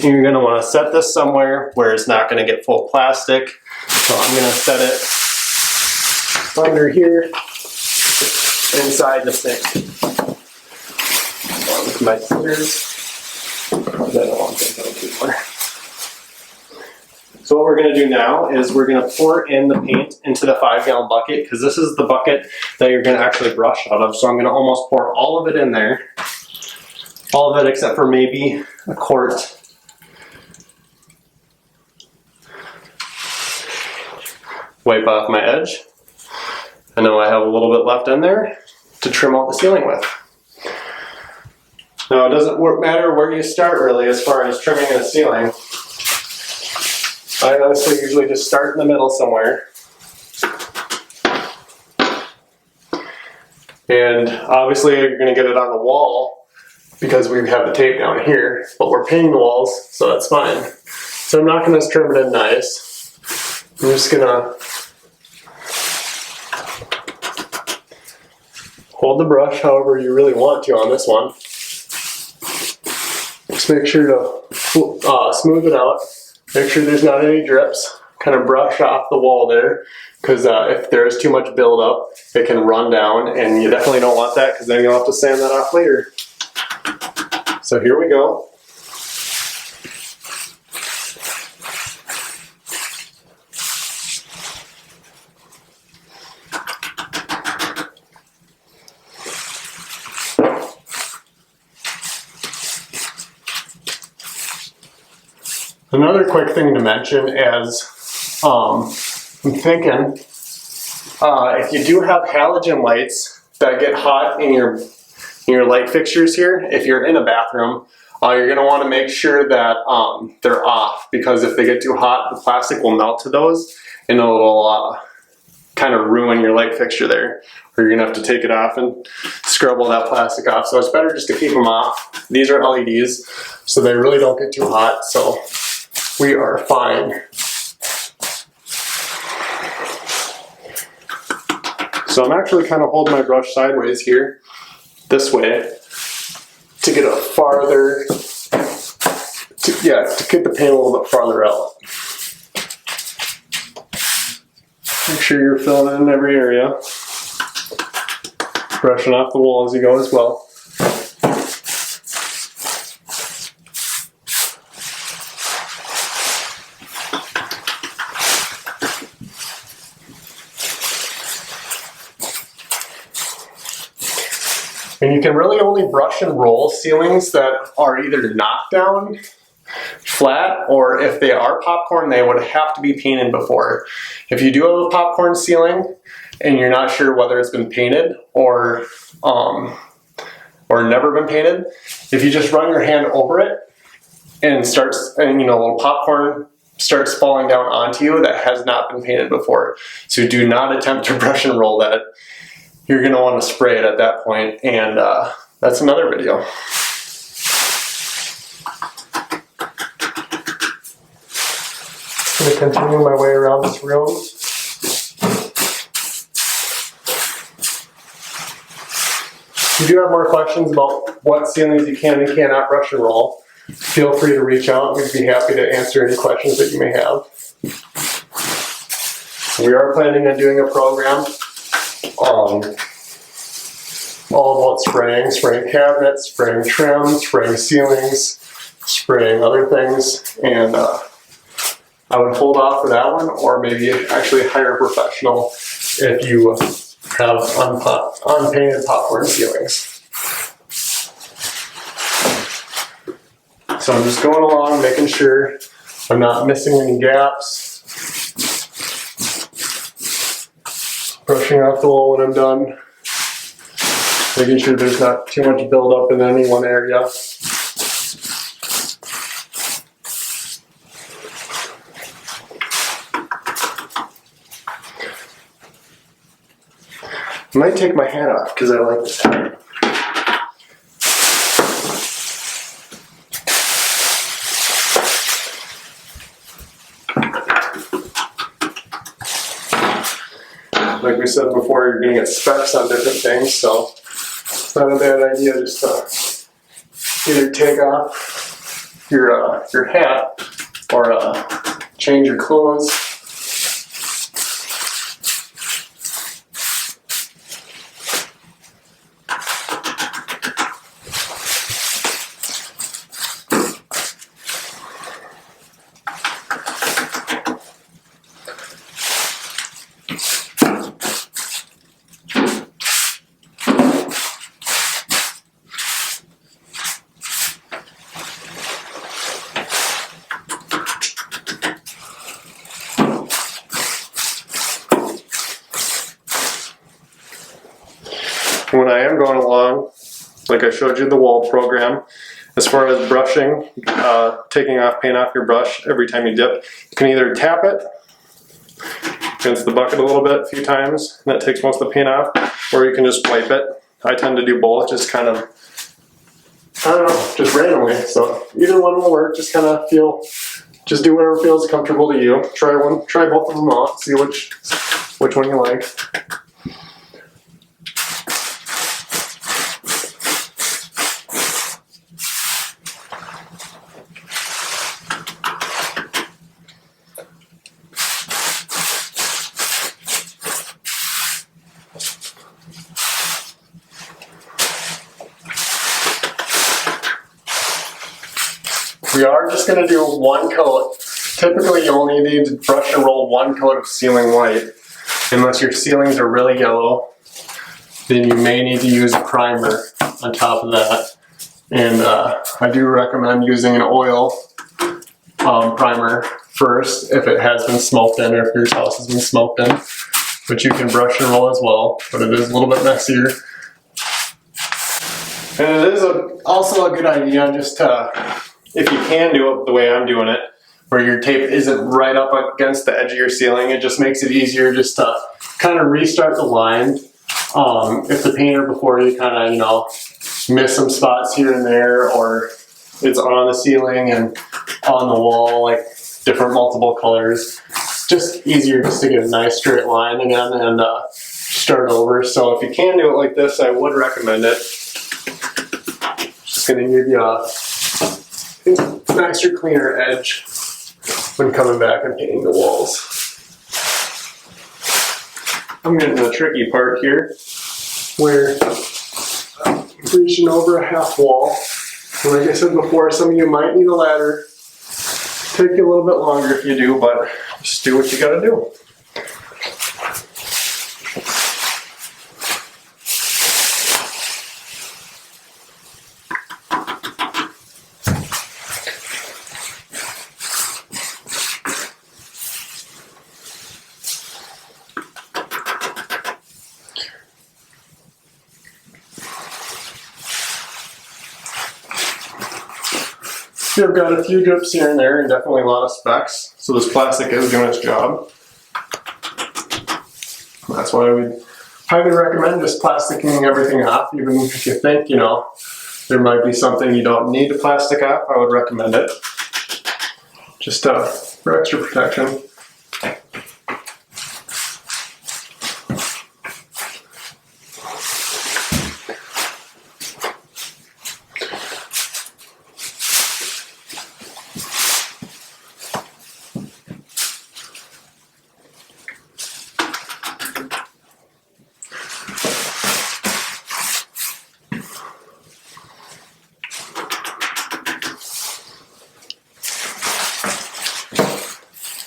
You're going to want to set this somewhere where it's not going to get full plastic. So I'm going to set it under here inside the sink. With my scissors. I don't want to anymore. So what we're going to do now is we're going to pour in the paint into the 5-gallon bucket, because this is the bucket that you're going to actually brush out of. So I'm going to almost pour all of it in there. All of it except for maybe a quart. Wipe off my edge. I know I have a little bit left in there to trim out the ceiling with. Now it doesn't matter where you start really as far as trimming the ceiling. I honestly usually just start in the middle somewhere. And obviously you're going to get it on the wall because we have the tape down here, but we're painting the walls, so that's fine. So I'm not going to trim it in nice. I'm just going to hold the brush however you really want to on this one. Just make sure to smooth it out. Make sure there's not any drips. Kind of brush off the wall there, because if there is too much buildup, it can run down, and you definitely don't want that, because then you'll have to sand that off later. So here we go. Another quick thing to mention is, I'm thinking, if you do have halogen lights that get hot in your light fixtures here, if you're in a bathroom, you're going to want to make sure that they're off, because if they get too hot, the plastic will melt to those, and it'll kind of ruin your light fixture there. Or you're going to have to take it off and scrub all that plastic off. So it's better just to keep them off. These are LEDs, so they really don't get too hot. So we are fine. So I'm actually kind of holding my brush sideways here, this way, to get a farther, to get the paint a little bit farther out. Make sure you're filling in every area. Brushing off the wall as you go as well. And you can really only brush and roll ceilings that are either knocked down flat, or if they are popcorn, they would have to be painted before. If you do have a popcorn ceiling and you're not sure whether it's been painted or never been painted, if you just run your hand over it and little popcorn starts falling down onto you, that has not been painted before. So do not attempt to brush and roll that. You're going to want to spray it at that point, and that's another video. I'm going to continue my way around this room. If you do have more questions about what ceilings you can and cannot brush and roll, feel free to reach out. We'd be happy to answer any questions that you may have. We are planning on doing a program all about spraying cabinets, spraying trim, spraying ceilings, spraying other things, and I would hold off for that one, or maybe actually hire a professional if you have unpainted popcorn ceilings. So I'm just going along, making sure I'm not missing any gaps. Brushing off the wall when I'm done. Making sure there's not too much buildup in any one area. I might take my hat off because I like this hat. Like we said before, you're going to get specs on different things, so it's not a bad idea just to either take off your hat or change your clothes. When I am going along, like I showed you the wall program, as far as brushing, taking off paint off your brush every time you dip, you can either tap it against the bucket a little bit, a few times, and that takes most of the paint off, or you can just wipe it. I tend to do both, just kind of, I don't know, just randomly. So either one will work, just kind of just do whatever feels comfortable to you. Try both of them out, see which one you like. We are just going to do one coat. Typically you only need to brush and roll one coat of sealing white. Unless your ceilings are really yellow, then you may need to use a primer on top of that. And I do recommend using an oil primer first if it has been smoked in or if your house has been smoked in. But you can brush and roll as well, but it is a little bit messier. And it is also a good idea just to, if you can do it the way I'm doing it, where your tape isn't right up against the edge of your ceiling, it just makes it easier just to kind of restart the line. If the painter before you kind of, miss some spots here and there, or it's on the ceiling and on the wall, like different multiple colors, it's just easier just to get a nice straight line again and start over. So if you can do it like this, I would recommend it. Just gonna give you a nicer, cleaner edge when coming back and painting the walls. I'm getting to the tricky part here where I'm reaching over a half wall. And like I said before, some of you might need a ladder. Take you a little bit longer if you do, but just do what you gotta do. I've got a few drips here and there and definitely a lot of specks, so this plastic is doing its job. That's why I would highly recommend just plasticking everything off, even if you think, there might be something you don't need to plastic off, I would recommend it. Just for extra protection.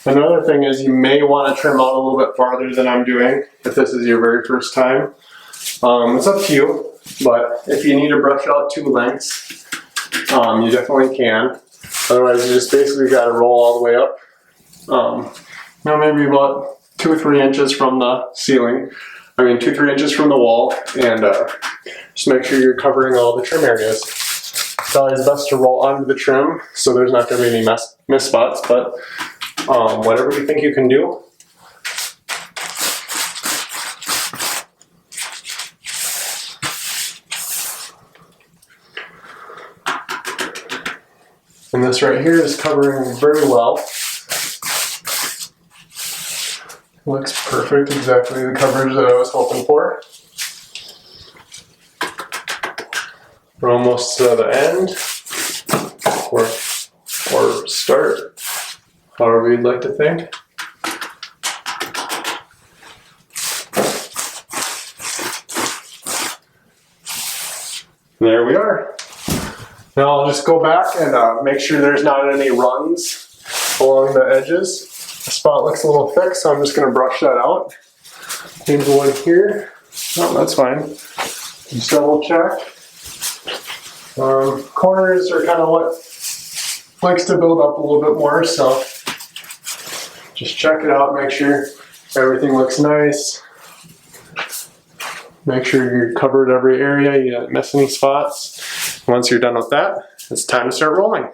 Another thing is you may want to trim out a little bit farther than I'm doing if this is your very first time. It's up to you, but if you need to brush out two lengths, you definitely can. Otherwise, you just basically got to roll all the way up. Maybe about 2 or 3 inches from the ceiling. 2 or 3 inches from the wall, and just make sure you're covering all the trim areas. It's always best to roll onto the trim so there's not going to be any miss spots, but whatever you think you can do. And this right here is covering very well. Looks perfect, exactly the coverage that I was hoping for. We're almost to the end. We're or start, however you'd like to think. There we are. Now I'll just go back and make sure there's not any runs along the edges. The spot looks a little thick, so I'm just going to brush that out. Maybe one here. No, that's fine. Just double check. Corners are kind of what likes to build up a little bit more, so just check it out, make sure everything looks nice. Make sure you covered every area, you didn't miss any spots. Once you're done with that, it's time to start rolling.